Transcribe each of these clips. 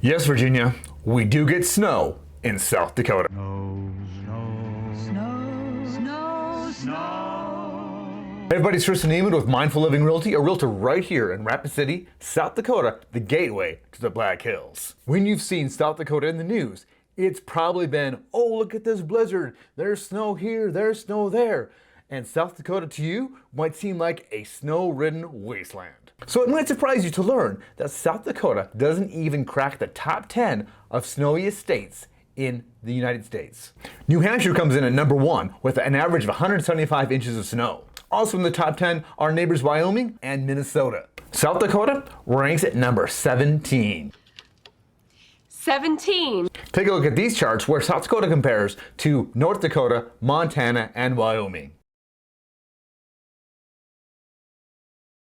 Yes, Virginia, we do get snow in South Dakota. Hey everybody, it's Tristan Emond with Living Realty, a realtor right here in Rapid City, South Dakota, the gateway to the Black Hills. When you've seen South Dakota in the news, it's probably been, oh, look at this blizzard, there's snow here, there's snow there. And South Dakota to you might seem like a snow-ridden wasteland. So it might surprise you to learn that South Dakota doesn't even crack the top 10 of snowiest states in the United States. New Hampshire comes in at number 1 with an average of 175 inches of snow. Also in the top 10 are neighbors Wyoming and Minnesota. South Dakota ranks at number 17. 17. Take a look at these charts where South Dakota compares to North Dakota, Montana, and Wyoming.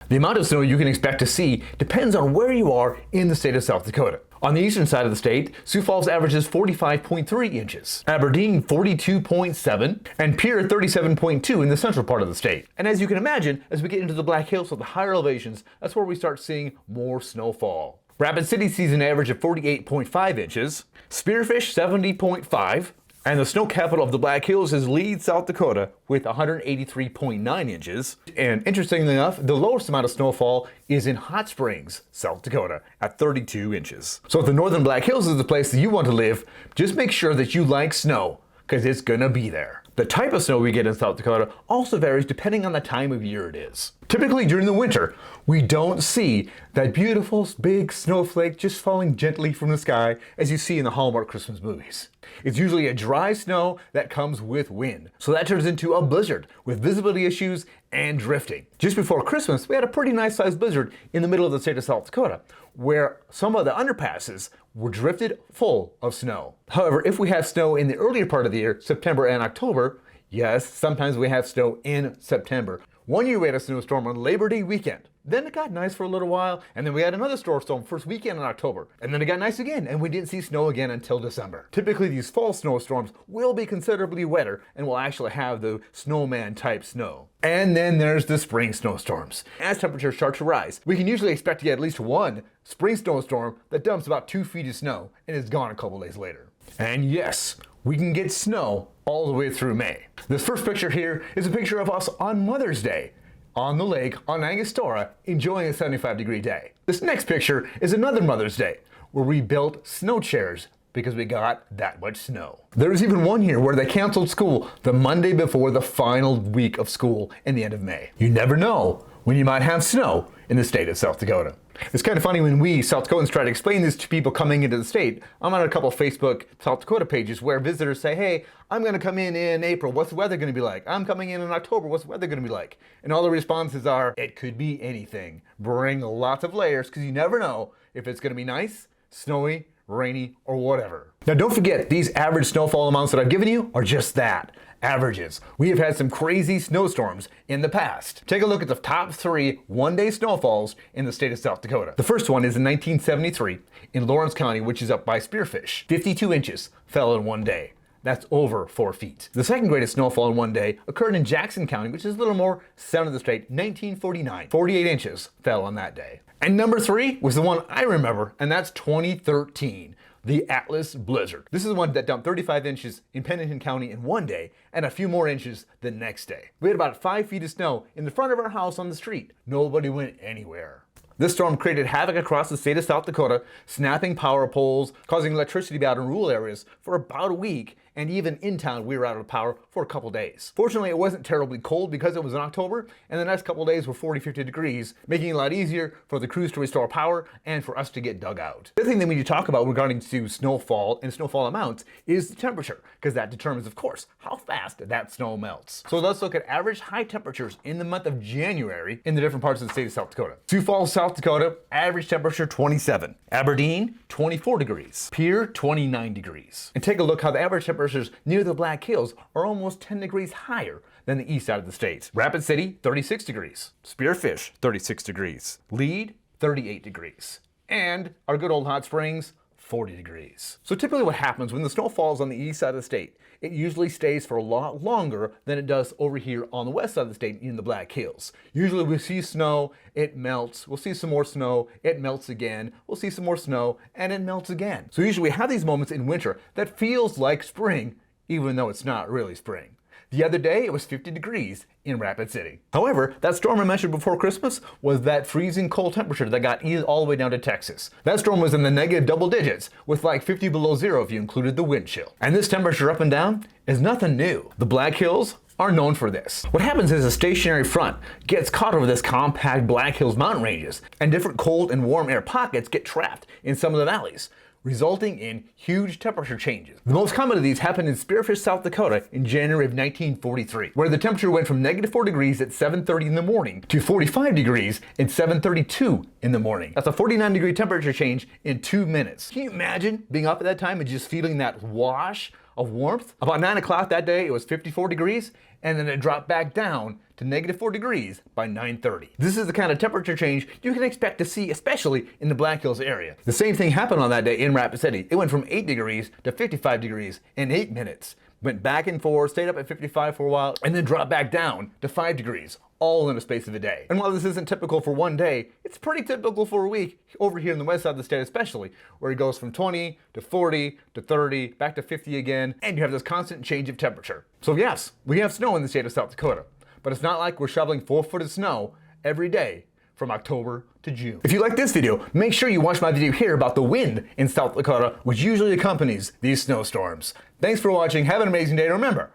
The amount of snow you can expect to see depends on where you are in the state of South Dakota. On the eastern side of the state, Sioux Falls averages 45.3 inches, Aberdeen 42.7, and Pierre 37.2 in the central part of the state. And as you can imagine, as we get into the Black Hills with the higher elevations, that's where we start seeing more snowfall. Rapid City sees an average of 48.5 inches, Spearfish 70.5, and the snow capital of the Black Hills is Leeds, South Dakota, with 183.9 inches. And interestingly enough, the lowest amount of snowfall is in Hot Springs, South Dakota, at 32 inches. So if the northern Black Hills is the place that you want to live, just make sure that you like snow, because it's gonna be there. The type of snow we get in South Dakota also varies depending on the time of year it is. Typically during the winter, we don't see that beautiful big snowflake just falling gently from the sky as you see in the Hallmark Christmas movies. It's usually a dry snow that comes with wind. So that turns into a blizzard with visibility issues and drifting. Just before Christmas, we had a pretty nice sized blizzard in the middle of the state of South Dakota, where some of the underpasses were drifted full of snow. However, if we have snow in the earlier part of the year, September and October, yes, sometimes we have snow in September. One year we had a snowstorm on Labor Day weekend. Then it got nice for a little while, and then we had another snowstorm first weekend in October. And then it got nice again, and we didn't see snow again until December. Typically these fall snowstorms will be considerably wetter and will actually have the snowman type snow. And then there's the spring snowstorms. As temperatures start to rise, we can usually expect to get at least one spring snowstorm that dumps about 2 feet of snow and is gone a couple days later. And yes, we can get snow all the way through May. This first picture here is a picture of us on Mother's Day on the lake on Angostura enjoying a 75-degree day. This next picture is another Mother's Day where we built snow chairs because we got that much snow. There's even one here where they canceled school the Monday before the final week of school in the end of May. You never know when you might have snow in the state of South Dakota. It's kind of funny when we South Dakotans try to explain this to people coming into the state. I'm on a couple of Facebook South Dakota pages where visitors say, hey, I'm going to come in April. What's the weather going to be like? I'm coming in October. What's the weather going to be like? And all the responses are, it could be anything. Bring lots of layers because you never know if it's going to be nice, snowy, rainy, or whatever. Now don't forget, these average snowfall amounts that I've given you are just that. Averages. We have had some crazy snowstorms in the past. Take a look at the top 3 one-day snowfalls in the state of South Dakota. The first one is in 1973 in Lawrence County, which is up by Spearfish. 52 inches fell in one day. That's over 4 feet. The second greatest snowfall in one day occurred in Jackson County, which is a little more south of the state, 1949. 48 inches fell on that day. And number 3 was the one I remember, and that's 2013. The Atlas Blizzard. This is the one that dumped 35 inches in Pennington County in one day and a few more inches the next day. We had about 5 feet of snow in the front of our house on the street. Nobody went anywhere. This storm created havoc across the state of South Dakota, snapping power poles, causing electricity to be out in rural areas for about a week, and even in town we were out of power for a couple days. Fortunately, it wasn't terribly cold because it was in October, and the next couple days were 40-50 degrees, making it a lot easier for the crews to restore power and for us to get dug out. The other thing that we need to talk about regarding to snowfall and snowfall amounts is the temperature, because that determines, of course, how fast that snow melts. So let's look at average high temperatures in the month of January in the different parts of the state of South Dakota. Sioux Falls, South Dakota, average temperature 27. Aberdeen, 24 degrees. Pierre, 29 degrees. And take a look how the average temperatures near the Black Hills are almost 10 degrees higher than the east side of the state. Rapid City, 36 degrees. Spearfish, 36 degrees. Lead, 38 degrees. And our good old Hot Springs, 40 degrees. So typically what happens when the snow falls on the east side of the state, it usually stays for a lot longer than it does over here on the west side of the state in the Black Hills. Usually we see snow, it melts, we'll see some more snow, it melts again, we'll see some more snow, and it melts again. So usually we have these moments in winter that feels like spring, even though it's not really spring. The other day, it was 50 degrees in Rapid City. However, that storm I mentioned before Christmas was that freezing cold temperature that got all the way down to Texas. That storm was in the negative double digits, with like 50 below zero if you included the wind chill. And this temperature up and down is nothing new. The Black Hills are known for this. What happens is a stationary front gets caught over this compact Black Hills mountain ranges, and different cold and warm air pockets get trapped in some of the valleys, resulting in huge temperature changes. The most common of these happened in Spearfish, South Dakota in January of 1943, where the temperature went from -4 degrees at 7:30 in the morning to 45 degrees at 7:32 in the morning. That's a 49-degree temperature change in 2 minutes. Can you imagine being up at that time and just feeling that wash of warmth? About 9 o'clock that day, it was 54 degrees, and then it dropped back down to -4 degrees by 9:30. This is the kind of temperature change you can expect to see, especially in the Black Hills area. The same thing happened on that day in Rapid City. It went from 8 degrees to 55 degrees in 8 minutes. Went back and forth, stayed up at 55 for a while, and then dropped back down to 5 degrees, all in the space of a day. And while this isn't typical for one day, it's pretty typical for a week over here in the west side of the state especially, where it goes from 20 to 40 to 30, back to 50 again, and you have this constant change of temperature. So yes, we have snow in the state of South Dakota, but it's not like we're shoveling 4 foot of snow every day from October to June. If you like this video, make sure you watch my video here about the wind in South Dakota, which usually accompanies these snowstorms. Thanks for watching. Have an amazing day. And remember,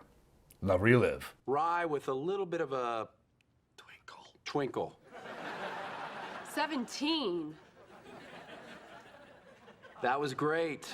love where you live. Rye with a little bit of a twinkle. 17. That was great.